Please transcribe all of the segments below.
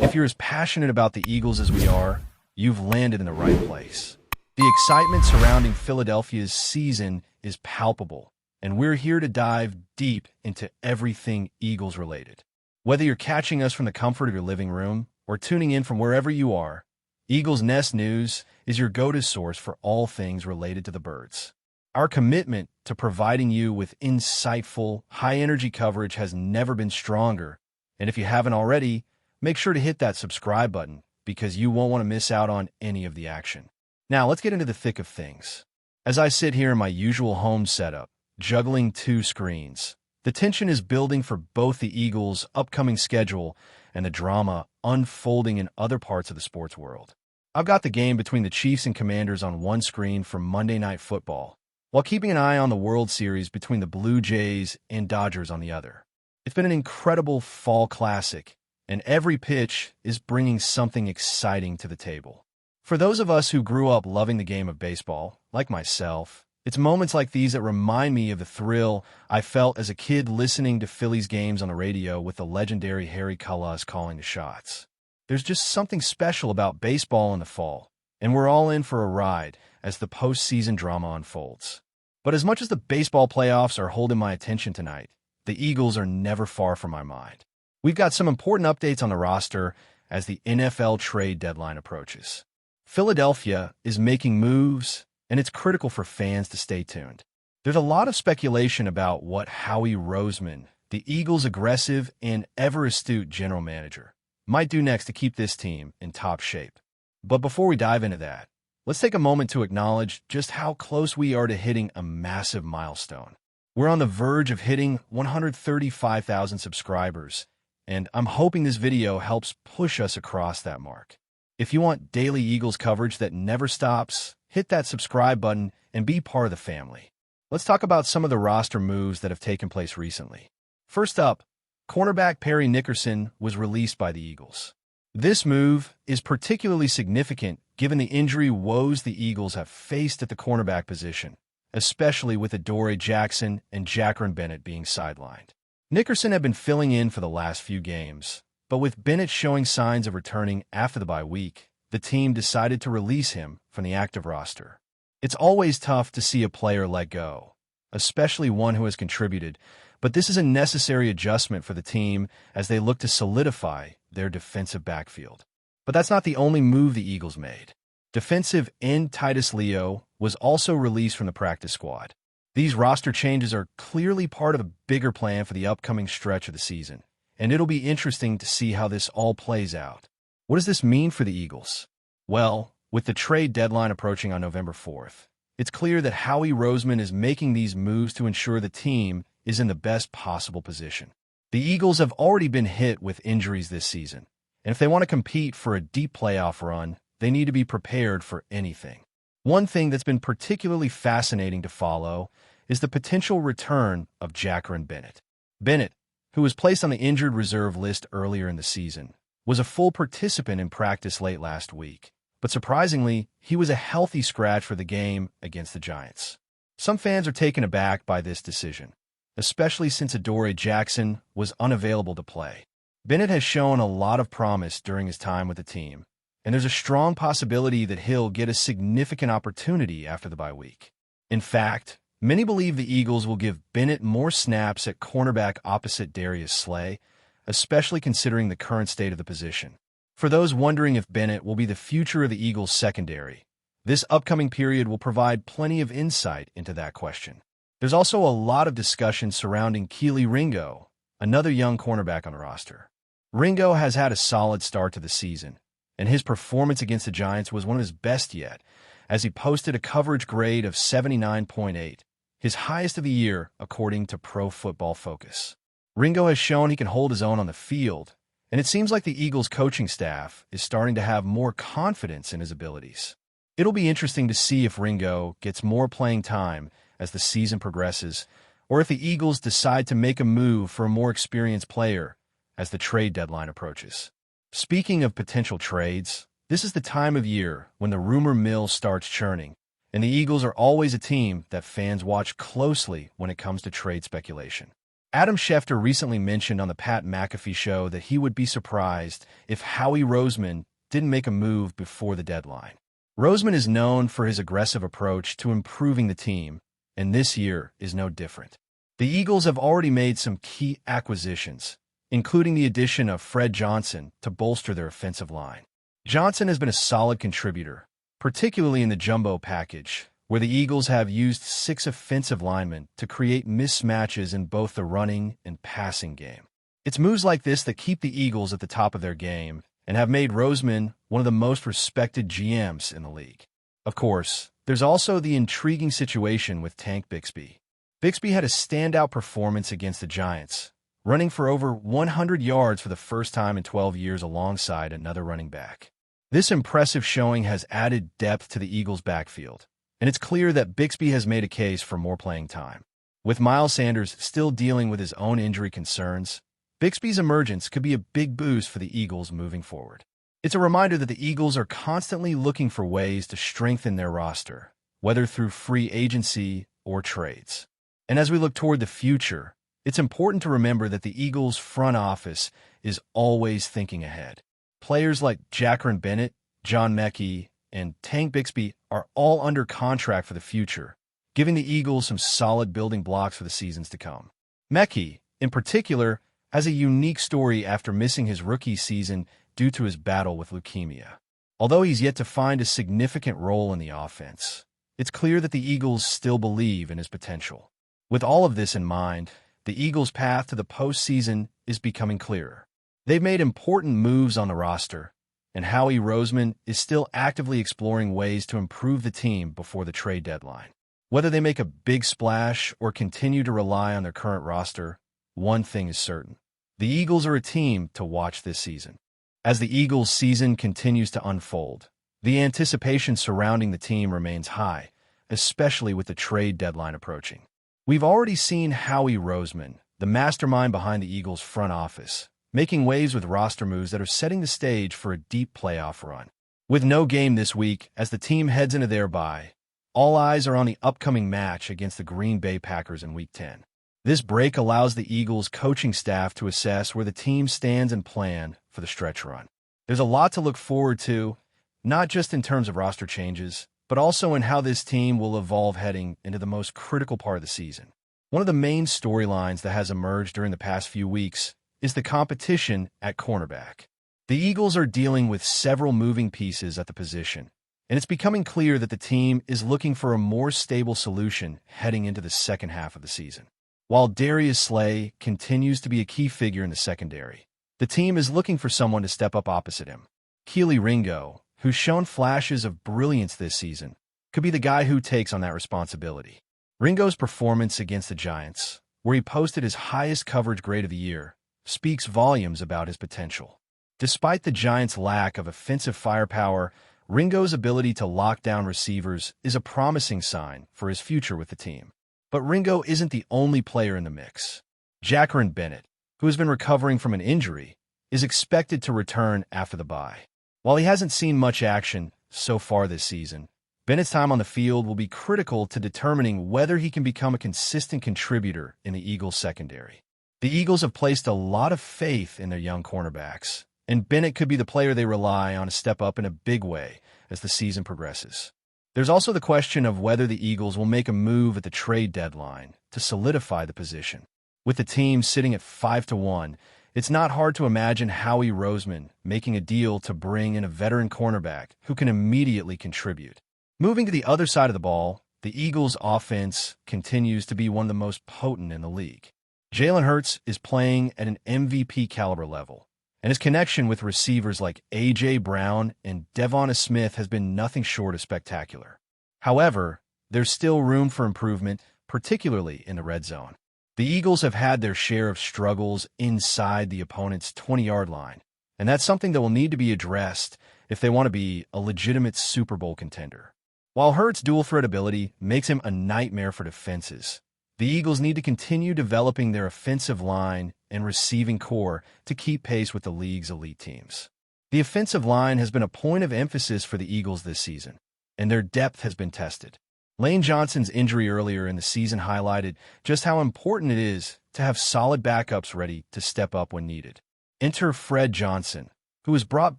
If you're as passionate about the Eagles as we are, you've landed in the right place. The excitement surrounding Philadelphia's season is palpable, and we're here to dive deep into everything Eagles related. Whether you're catching us from the comfort of your living room or tuning in from wherever you are, Eagles Nest News is your go-to source for all things related to the birds. Our commitment to providing you with insightful, high-energy coverage has never been stronger, and if you haven't already, make sure to hit that subscribe button because you won't want to miss out on any of the action. Now, let's get into the thick of things. As I sit here in my usual home setup, juggling two screens, the tension is building for both the Eagles' upcoming schedule and the drama unfolding in other parts of the sports world. I've got the game between the Chiefs and Commanders on one screen for Monday Night Football, while keeping an eye on the World Series between the Blue Jays and Dodgers on the other. It's been an incredible fall classic, and every pitch is bringing something exciting to the table. For those of us who grew up loving the game of baseball, like myself, it's moments like these that remind me of the thrill I felt as a kid listening to Phillies games on the radio with the legendary Harry Cullis calling the shots. There's just something special about baseball in the fall, and we're all in for a ride as the postseason drama unfolds. But as much as the baseball playoffs are holding my attention tonight, the Eagles are never far from my mind. We've got some important updates on the roster as the NFL trade deadline approaches. Philadelphia is making moves, and it's critical for fans to stay tuned. There's a lot of speculation about what Howie Roseman, the Eagles' aggressive and ever-astute general manager, might do next to keep this team in top shape. But before we dive into that, let's take a moment to acknowledge just how close we are to hitting a massive milestone. We're on the verge of hitting 135,000 subscribers, and I'm hoping this video helps push us across that mark. If you want daily Eagles coverage that never stops, hit that subscribe button and be part of the family. Let's talk about some of the roster moves that have taken place recently. First up, cornerback Perry Nickerson was released by the Eagles. This move is particularly significant given the injury woes the Eagles have faced at the cornerback position, especially with Adoree Jackson and Jacqueline Bennett being sidelined. Nickerson had been filling in for the last few games, but with Bennett showing signs of returning after the bye week, the team decided to release him from the active roster. It's always tough to see a player let go, especially one who has contributed, but this is a necessary adjustment for the team as they look to solidify their defensive backfield. But that's not the only move the Eagles made. Defensive end Titus Leo was also released from the practice squad. These roster changes are clearly part of a bigger plan for the upcoming stretch of the season, and it'll be interesting to see how this all plays out. What does this mean for the Eagles? Well, with the trade deadline approaching on November 4th, it's clear that Howie Roseman is making these moves to ensure the team is in the best possible position. The Eagles have already been hit with injuries this season, and if they want to compete for a deep playoff run, they need to be prepared for anything. One thing that's been particularly fascinating to follow is the potential return of Jacqueline Bennett. Bennett, who was placed on the injured reserve list earlier in the season, was a full participant in practice late last week, but surprisingly, he was a healthy scratch for the game against the Giants. Some fans are taken aback by this decision, especially since Adoree Jackson was unavailable to play. Bennett has shown a lot of promise during his time with the team, and there's a strong possibility that he'll get a significant opportunity after the bye week. In fact, many believe the Eagles will give Bennett more snaps at cornerback opposite Darius Slay, especially considering the current state of the position. For those wondering if Bennett will be the future of the Eagles' secondary, this upcoming period will provide plenty of insight into that question. There's also a lot of discussion surrounding Kelee Ringo, another young cornerback on the roster. Ringo has had a solid start to the season, and his performance against the Giants was one of his best yet, as he posted a coverage grade of 79.8, his highest of the year according to Pro Football Focus. Ringo has shown he can hold his own on the field, and it seems like the Eagles' coaching staff is starting to have more confidence in his abilities. It'll be interesting to see if Ringo gets more playing time as the season progresses, or if the Eagles decide to make a move for a more experienced player as the trade deadline approaches. Speaking of potential trades, this is the time of year when the rumor mill starts churning, and the Eagles are always a team that fans watch closely when it comes to trade speculation. Adam Schefter recently mentioned on the Pat McAfee show that he would be surprised if Howie Roseman didn't make a move before the deadline. Roseman is known for his aggressive approach to improving the team, and this year is no different. The Eagles have already made some key acquisitions, including the addition of Fred Johnson to bolster their offensive line. Johnson has been a solid contributor, particularly in the jumbo package, where the Eagles have used 6 offensive linemen to create mismatches in both the running and passing game. It's moves like this that keep the Eagles at the top of their game and have made Roseman one of the most respected GMs in the league. Of course, there's also the intriguing situation with Tank Bigsby. Bigsby had a standout performance against the Giants, running for over 100 yards for the first time in 12 years alongside another running back. This impressive showing has added depth to the Eagles' backfield, and it's clear that Bigsby has made a case for more playing time. With Miles Sanders still dealing with his own injury concerns, Bigsby's emergence could be a big boost for the Eagles moving forward. It's a reminder that the Eagles are constantly looking for ways to strengthen their roster, whether through free agency or trades. And as we look toward the future, it's important to remember that the Eagles' front office is always thinking ahead. Players like Jacqueline Bennett, John Mechie, and Tank Bigsby are all under contract for the future, giving the Eagles some solid building blocks for the seasons to come. Mechie, in particular, has a unique story after missing his rookie season due to his battle with leukemia. Although he's yet to find a significant role in the offense, it's clear that the Eagles still believe in his potential. With all of this in mind, the Eagles' path to the postseason is becoming clearer. They've made important moves on the roster, and Howie Roseman is still actively exploring ways to improve the team before the trade deadline. Whether they make a big splash or continue to rely on their current roster, one thing is certain. The Eagles are a team to watch this season. As the Eagles' season continues to unfold, the anticipation surrounding the team remains high, especially with the trade deadline approaching. We've already seen Howie Roseman, the mastermind behind the Eagles' front office, making waves with roster moves that are setting the stage for a deep playoff run. With no game this week as the team heads into their bye, all eyes are on the upcoming match against the Green Bay Packers in Week 10. This break allows the Eagles' coaching staff to assess where the team stands and plan for the stretch run. There's a lot to look forward to, not just in terms of roster changes, but also in how this team will evolve heading into the most critical part of the season. One of the main storylines that has emerged during the past few weeks is the competition at cornerback. The Eagles are dealing with several moving pieces at the position, and it's becoming clear that the team is looking for a more stable solution heading into the second half of the season. While Darius Slay continues to be a key figure in the secondary, the team is looking for someone to step up opposite him. Kelee Ringo, who's shown flashes of brilliance this season, could be the guy who takes on that responsibility. Ringo's performance against the Giants, where he posted his highest coverage grade of the year, speaks volumes about his potential. Despite the Giants' lack of offensive firepower, Ringo's ability to lock down receivers is a promising sign for his future with the team. But Ringo isn't the only player in the mix. Jacqueline Bennett, who has been recovering from an injury, is expected to return after the bye. While he hasn't seen much action so far this season, Bennett's time on the field will be critical to determining whether he can become a consistent contributor in the Eagles' secondary. The Eagles have placed a lot of faith in their young cornerbacks, and Bennett could be the player they rely on to step up in a big way as the season progresses. There's also the question of whether the Eagles will make a move at the trade deadline to solidify the position. With the team sitting at 5-1, it's not hard to imagine Howie Roseman making a deal to bring in a veteran cornerback who can immediately contribute. Moving to the other side of the ball, the Eagles' offense continues to be one of the most potent in the league. Jalen Hurts is playing at an MVP caliber level, and his connection with receivers like A.J. Brown and Devonta Smith has been nothing short of spectacular. However, there's still room for improvement, particularly in the red zone. The Eagles have had their share of struggles inside the opponent's 20-yard line, and that's something that will need to be addressed if they want to be a legitimate Super Bowl contender. While Hurts' dual-threat ability makes him a nightmare for defenses, the Eagles need to continue developing their offensive line and receiving core to keep pace with the league's elite teams. The offensive line has been a point of emphasis for the Eagles this season, and their depth has been tested. Lane Johnson's injury earlier in the season highlighted just how important it is to have solid backups ready to step up when needed. Enter Fred Johnson, who was brought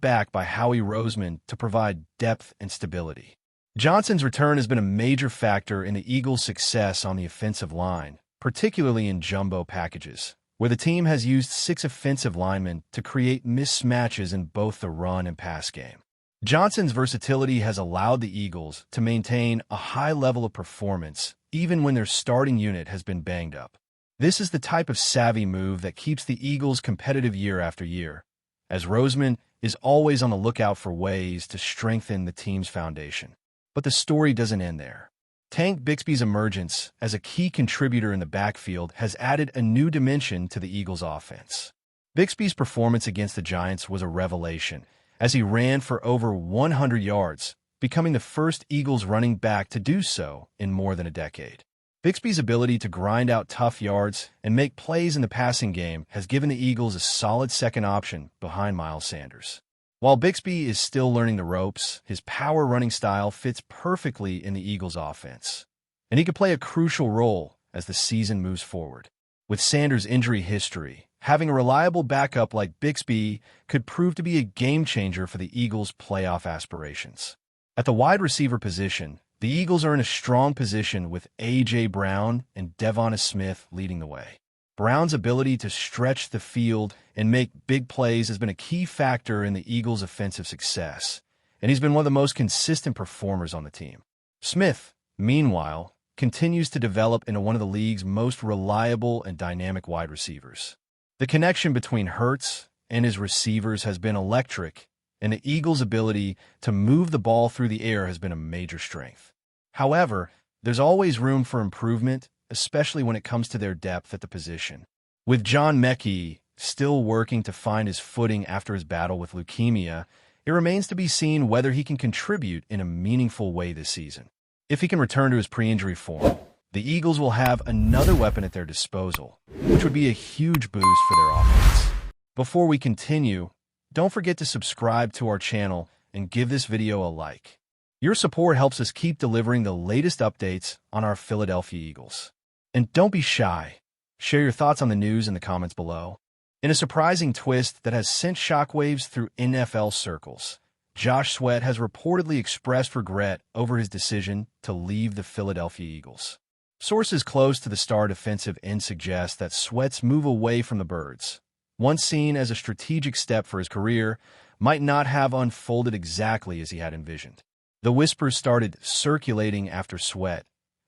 back by Howie Roseman to provide depth and stability. Johnson's return has been a major factor in the Eagles' success on the offensive line, particularly in jumbo packages, where the team has used 6 offensive linemen to create mismatches in both the run and pass game. Johnson's versatility has allowed the Eagles to maintain a high level of performance even when their starting unit has been banged up. This is the type of savvy move that keeps the Eagles competitive year after year, as Roseman is always on the lookout for ways to strengthen the team's foundation. But the story doesn't end there. Tank Bigsby's emergence as a key contributor in the backfield has added a new dimension to the Eagles' offense. Bigsby's performance against the Giants was a revelation, as he ran for over 100 yards, becoming the first Eagles running back to do so in more than a decade. Bigsby's ability to grind out tough yards and make plays in the passing game has given the Eagles a solid second option behind Miles Sanders. While Bigsby is still learning the ropes, his power running style fits perfectly in the Eagles' offense, and he could play a crucial role as the season moves forward. With Sanders' injury history, having a reliable backup like Bigsby could prove to be a game-changer for the Eagles' playoff aspirations. At the wide receiver position, the Eagles are in a strong position with A.J. Brown and Devonta Smith leading the way. Brown's ability to stretch the field and make big plays has been a key factor in the Eagles' offensive success, and he's been one of the most consistent performers on the team. Smith, meanwhile, continues to develop into one of the league's most reliable and dynamic wide receivers. The connection between Hurts and his receivers has been electric, and the Eagles' ability to move the ball through the air has been a major strength. However, there's always room for improvement, especially when it comes to their depth at the position. With John Mechie still working to find his footing after his battle with leukemia, it remains to be seen whether he can contribute in a meaningful way this season. If he can return to his pre-injury form, the Eagles will have another weapon at their disposal, which would be a huge boost for their offense. Before we continue, don't forget to subscribe to our channel and give this video a like. Your support helps us keep delivering the latest updates on our Philadelphia Eagles. And don't be shy. Share your thoughts on the news in the comments below. In a surprising twist that has sent shockwaves through NFL circles, Josh Sweat has reportedly expressed regret over his decision to leave the Philadelphia Eagles. Sources close to the star defensive end suggest that Sweat's move away from the Birds, once seen as a strategic step for his career, might not have unfolded exactly as he had envisioned. The whispers started circulating after Sweat,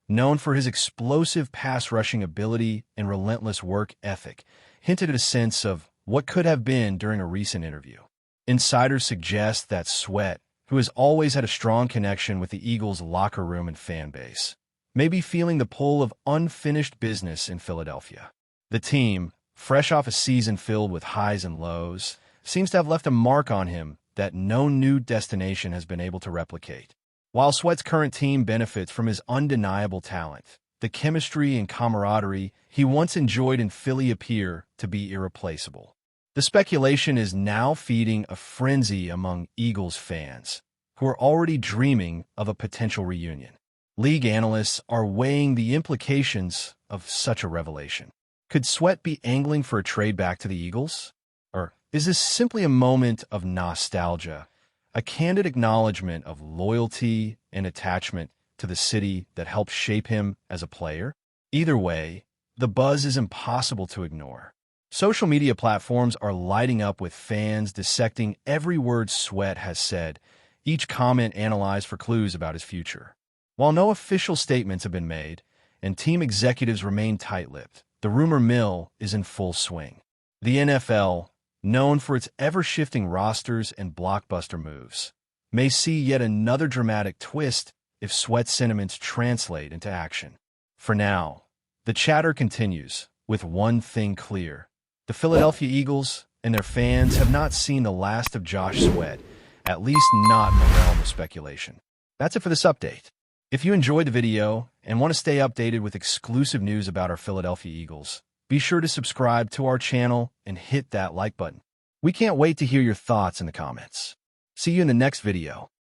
known for his explosive pass-rushing ability and relentless work ethic, hinted at a sense of what could have been during a recent interview. Insiders suggest that Sweat, who has always had a strong connection with the Eagles' locker room and fan base, may be feeling the pull of unfinished business in Philadelphia. The team, fresh off a season filled with highs and lows, seems to have left a mark on him that no new destination has been able to replicate. While Sweat's current team benefits from his undeniable talent, the chemistry and camaraderie he once enjoyed in Philly appear to be irreplaceable. The speculation is now feeding a frenzy among Eagles fans, who are already dreaming of a potential reunion. League analysts are weighing the implications of such a revelation. Could Sweat be angling for a trade back to the Eagles? Or is this simply a moment of nostalgia, a candid acknowledgement of loyalty and attachment to the city that helped shape him as a player? Either way, the buzz is impossible to ignore. Social media platforms are lighting up with fans dissecting every word Sweat has said, each comment analyzed for clues about his future. While no official statements have been made, and team executives remain tight-lipped, the rumor mill is in full swing. The NFL, known for its ever-shifting rosters and blockbuster moves, may see yet another dramatic twist if Sweat's sentiments translate into action. For now, the chatter continues, with one thing clear. The Philadelphia Eagles and their fans have not seen the last of Josh Sweat, at least not in the realm of speculation. That's it for this update. If you enjoyed the video and want to stay updated with exclusive news about our Philadelphia Eagles, be sure to subscribe to our channel and hit that like button. We can't wait to hear your thoughts in the comments. See you in the next video.